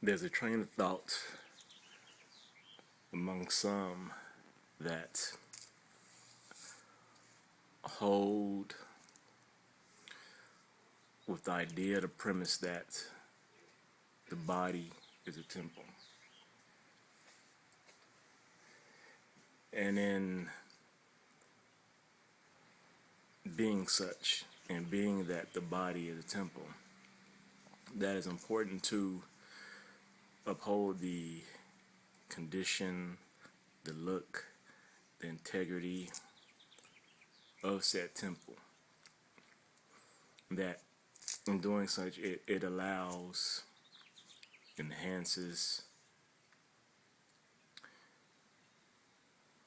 There's a train of thought among some that hold with the idea, the premise that the body is a temple. And in being such, and being that the body is a temple, that is important to uphold the condition, the look, the integrity of said temple. That in doing such, it allows, enhances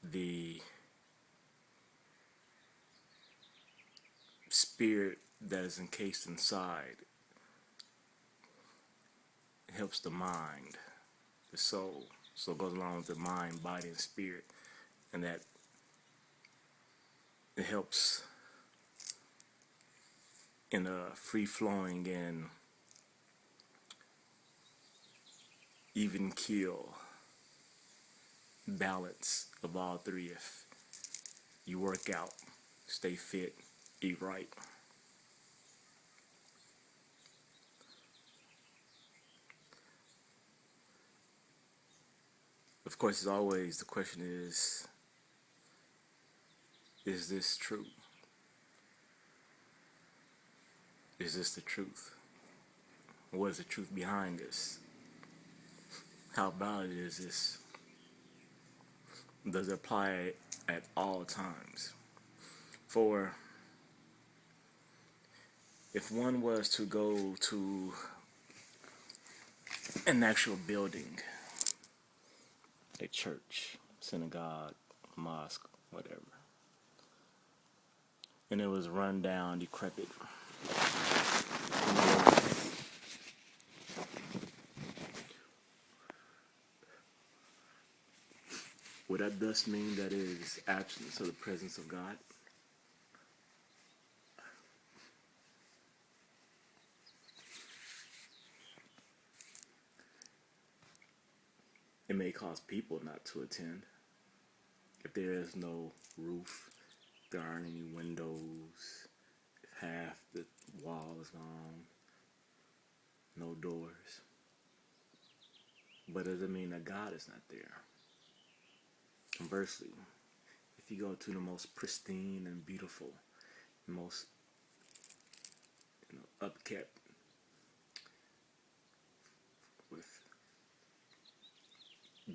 the spirit that is encased inside. It helps the mind, the soul. So it goes along with the mind, body, and spirit. And that it helps in a free-flowing and even keel balance of all three. If you work out, stay fit, eat right. Of course, as always, the question is this true? Is this the truth? What is the truth behind this? How valid is this? Does it apply at all times? For if one was to go to an actual building, a church, synagogue, mosque, whatever, and it was run down, decrepit, would that thus mean that it is absence of the presence of God? It may cause people not to attend. If there is no roof, there aren't any windows, if half the wall is gone, no doors. But does it mean that God is not there? Conversely, if you go to the most pristine and beautiful, most upkept, with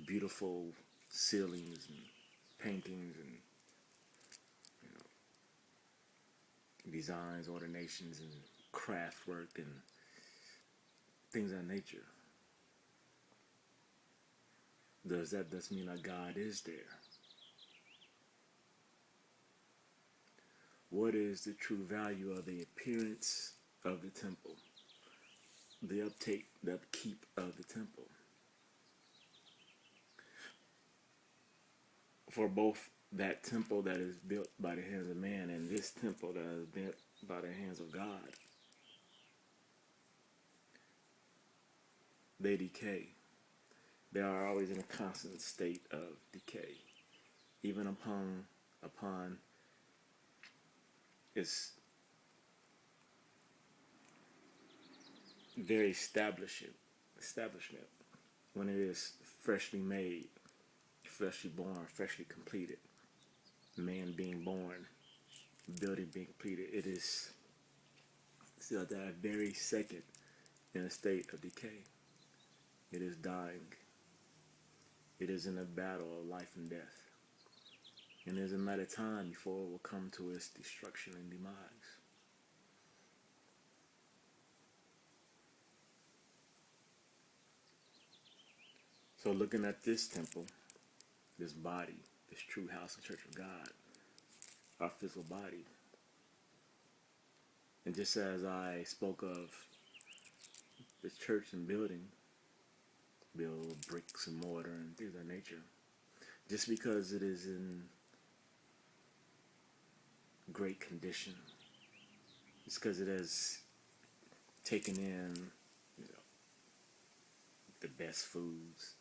beautiful ceilings and paintings and designs, ordinations, and craft work and things of that nature, does that thus mean that God is there? What is the true value of the appearance of the temple, the upkeep of the temple? For both that temple that is built by the hands of man and this temple that is built by the hands of God, they decay. They are always in a constant state of decay, even upon its very establishment, when it is freshly made, freshly born, freshly completed, man being born, building being completed, it is still at that very second in a state of decay. It is dying. It is in a battle of life and death. And there's a matter of time before it will come to its destruction and demise. So looking at this temple, this body, this true house and church of God, our physical body, and just as I spoke of the church and building, build bricks and mortar and things of that nature, just because it is in great condition, it's because it has taken in the best foods,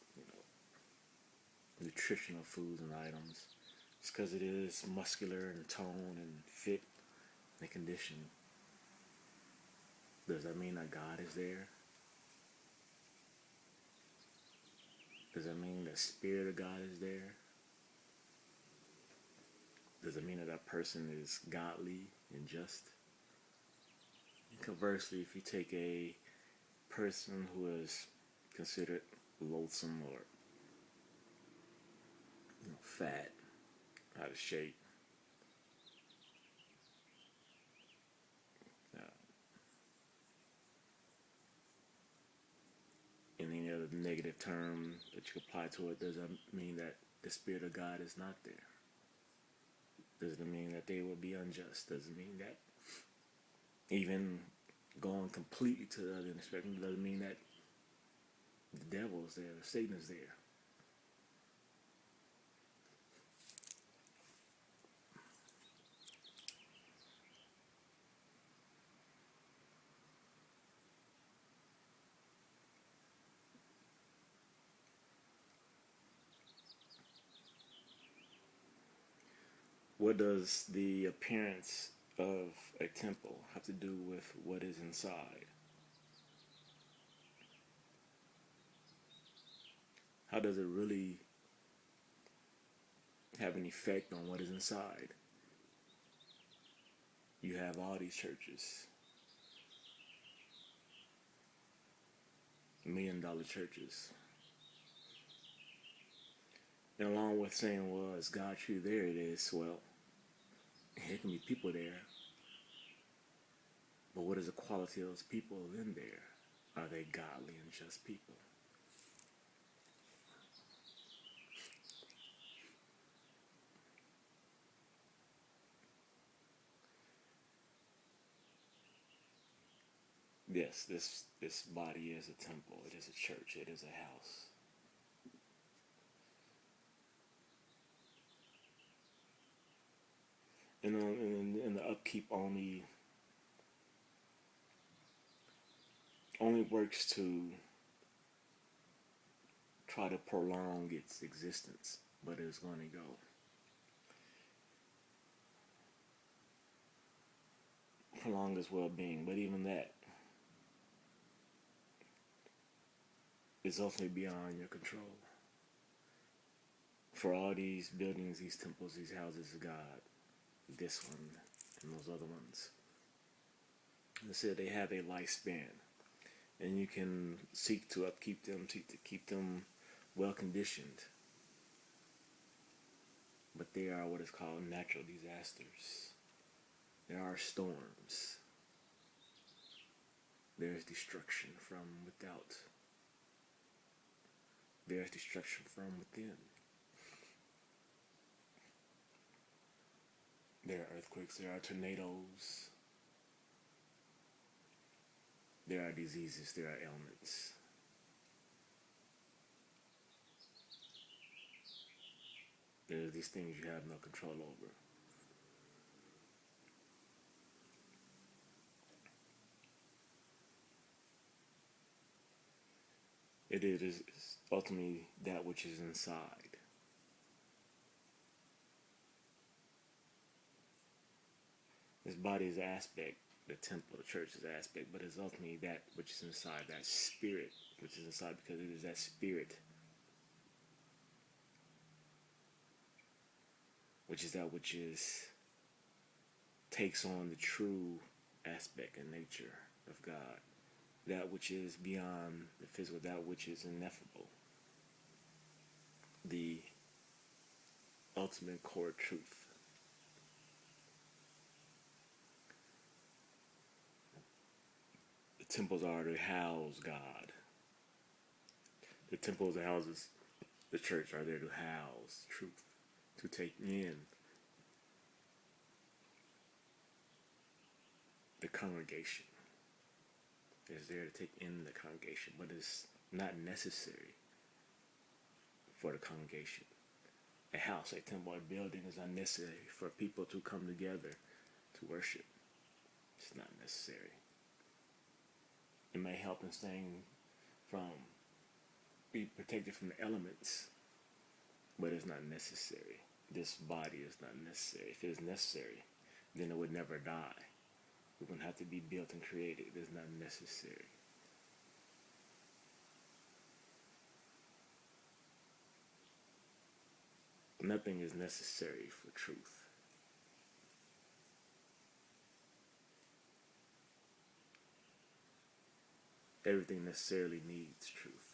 nutritional foods and items. It's because it is muscular and toned and fit and conditioned. Does that mean that God is there? Does that mean the Spirit of God is there? Does it mean that that person is godly and just? And conversely, if you take a person who is considered loathsome or fat, out of shape, uh, in any other negative term that you could apply to it, does that mean that the Spirit of God is not there? Does it mean that they will be unjust? Does it mean that even going completely to the other end of the spectrum doesn't mean that the devil is there, Satan is there? What does the appearance of a temple have to do with what is inside? How does it really have an effect on what is inside? You have all these churches, $1 million churches. And along with saying, well, is God truly there? It is, well, there can be people there. But what is the quality of those people in there? Are they godly and just people? Yes, this body is a temple. It is a church. It is a house. And the upkeep only works to try to prolong its existence, but it's going to go. Prolong its well-being, but even that is ultimately beyond your control. For all these buildings, these temples, these houses of God, this one and those other ones, they said they have a lifespan, and you can seek to upkeep them, seek to keep them well conditioned, but they are what is called natural disasters. There are storms. There is destruction from without. There is destruction from within. There are earthquakes, there are tornadoes, there are diseases, there are ailments. There are these things you have no control over. It is ultimately that which is inside. This body is an aspect, the temple, the church is an aspect, but it's ultimately that which is inside, that spirit which is inside, because it is that spirit which is that which takes on the true aspect and nature of God, that which is beyond the physical, that which is ineffable, the ultimate core truth. The temples are to house God. The temples and houses, the church, are there to house truth, to take in the congregation. It's there to take in the congregation, but it's not necessary for the congregation. A house, a temple, a building is not necessary for people to come together to worship. It's not necessary. It may help in staying from be protected from the elements, but it's not necessary. This body is not necessary. If it is necessary, then it would never die. It wouldn't have to be built and created. It is not necessary. Nothing is necessary for truth. Everything necessarily needs truth.